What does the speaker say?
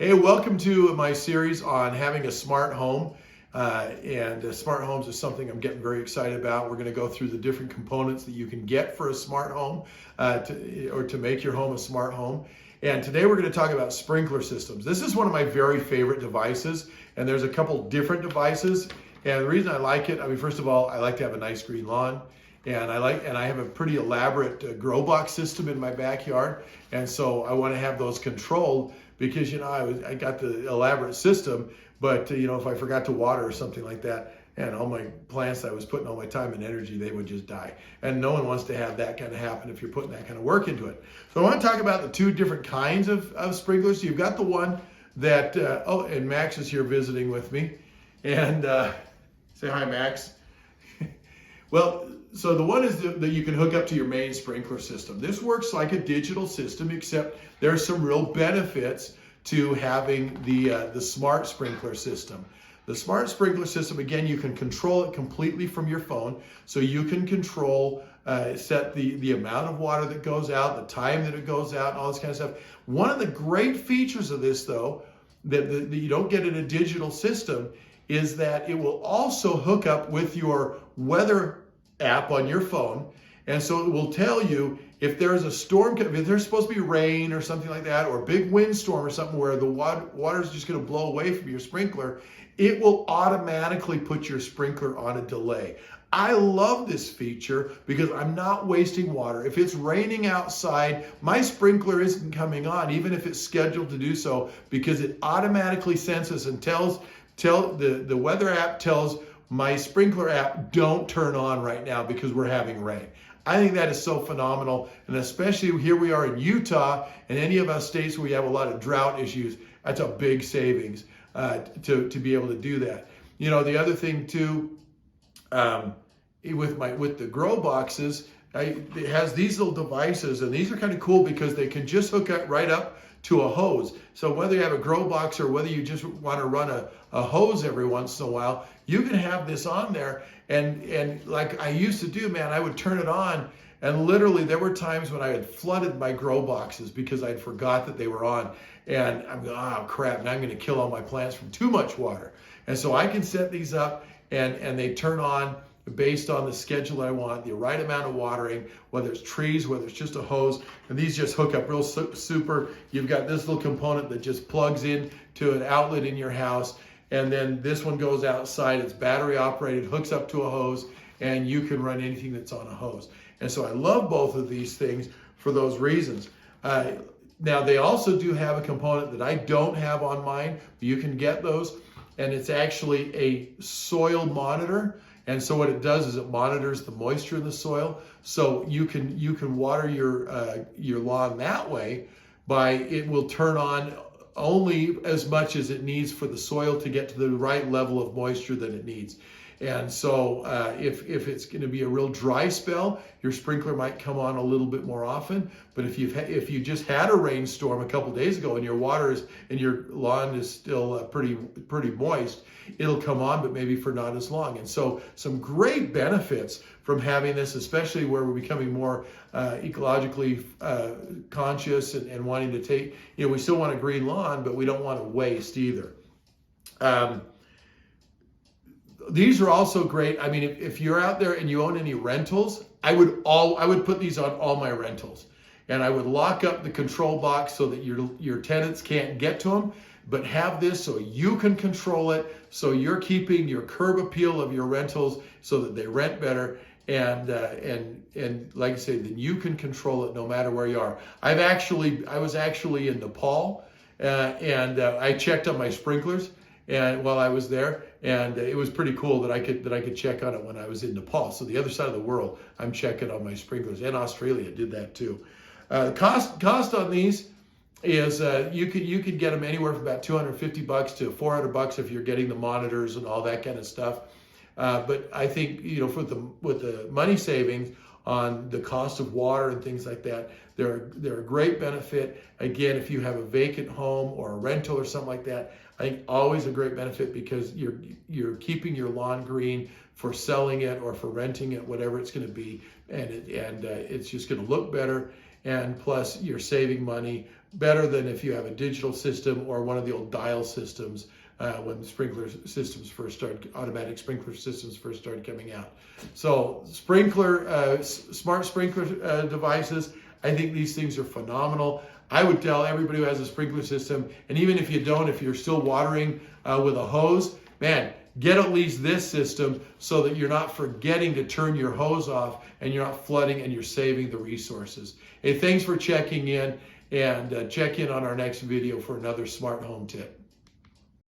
Hey, welcome to my series on having a smart home. Smart homes is something I'm getting very excited about. We're going to go through the different components that you can get for a smart home to make your home a smart home. And today we're going to talk about sprinkler systems. This is one of my very favorite devices, and there's a couple different devices. And the reason I like it, first of all, I like to have a nice green lawn. And I have a pretty elaborate grow box system in my backyard, and so I want to have those controlled because I got the elaborate system, but if I forgot to water or something like that, and all my plants I was putting all my time and energy, they would just die. And no one wants to have that kind of happen if you're putting that kind of work into it. So I want to talk about the two different kinds of sprinklers. You've got the one that and Max is here visiting with me, and say hi, Max. Well, so the one is that you can hook up to your main sprinkler system. This works like a digital system, except there's some real benefits to having the smart sprinkler system. The smart sprinkler system, again, you can control it completely from your phone. So you can control, set the amount of water that goes out, the time that it goes out, and all this kind of stuff. One of the great features of this, though, that you don't get in a digital system, is that it will also hook up with your weather app on your phone, and so it will tell you if there's a storm, if there's supposed to be rain or something like that, or a big windstorm or something where the water is just going to blow away from your sprinkler. It will automatically put your sprinkler on a delay. I love this feature because I'm not wasting water. If it's raining outside, my sprinkler isn't coming on, even if it's scheduled to do so, because it automatically senses and tells the weather app tells my sprinkler app, don't turn on right now because we're having rain. I think that is so phenomenal, and especially here we are in Utah and any of us states where we have a lot of drought issues, that's a big savings to be able to do that. The other thing too, with the grow boxes, it has these little devices, and these are kind of cool because they can just hook up right up to a hose. So whether you have a grow box or whether you just want to run a hose every once in a while, you can have this on there. And like I used to do, man, I would turn it on, and literally there were times when I had flooded my grow boxes because I'd forgot that they were on. And I'm going, oh crap, now I'm going to kill all my plants from too much water. And so I can set these up and they turn on based on the schedule that I want, the right amount of watering, whether it's trees, whether it's just a hose, and these just hook up real super. You've got this little component that just plugs in to an outlet in your house, and then this one goes outside, it's battery operated, hooks up to a hose, and you can run anything that's on a hose. And so I love both of these things for those reasons. Now they also do have a component that I don't have on mine, but you can get those, and it's actually a soil monitor. And so what it does is it monitors the moisture in the soil. So you can water your lawn that way it will turn on only as much as it needs for the soil to get to the right level of moisture that it needs. And so if it's going to be a real dry spell, your sprinkler might come on a little bit more often. But if you just had a rainstorm a couple days ago and your lawn is still pretty moist, it'll come on, but maybe for not as long. And so some great benefits from having this, especially where we're becoming more ecologically conscious and wanting to take, we still want a green lawn, but we don't want to waste either. These are also great. If you're out there and you own any rentals, I would put these on all my rentals, and I would lock up the control box so that your tenants can't get to them, but have this so you can control it, so you're keeping your curb appeal of your rentals so that they rent better, and like I say, then you can control it no matter where you are. I was actually in Nepal, and I checked on my sprinklers and while I was there, and it was pretty cool that I could check on it when I was in Nepal. So the other side of the world, I'm checking on my sprinklers, and Australia did that too. Cost on these is you could get them anywhere from about $250 to $400 if you're getting the monitors and all that kind of stuff. But I think with the money savings on the cost of water and things like that, they're a great benefit. Again, if you have a vacant home or a rental or something like that, I think always a great benefit because you're keeping your lawn green for selling it or for renting it, whatever it's going to be, and it's just going to look better and plus you're saving money better than if you have a digital system or one of the old dial systems when sprinkler systems first started, automatic sprinkler systems first started coming out. So smart sprinkler devices, I think these things are phenomenal. I would tell everybody who has a sprinkler system, and even if you don't, if you're still watering with a hose, man, get at least this system so that you're not forgetting to turn your hose off and you're not flooding and you're saving the resources. Hey, thanks for checking in, and check in on our next video for another smart home tip.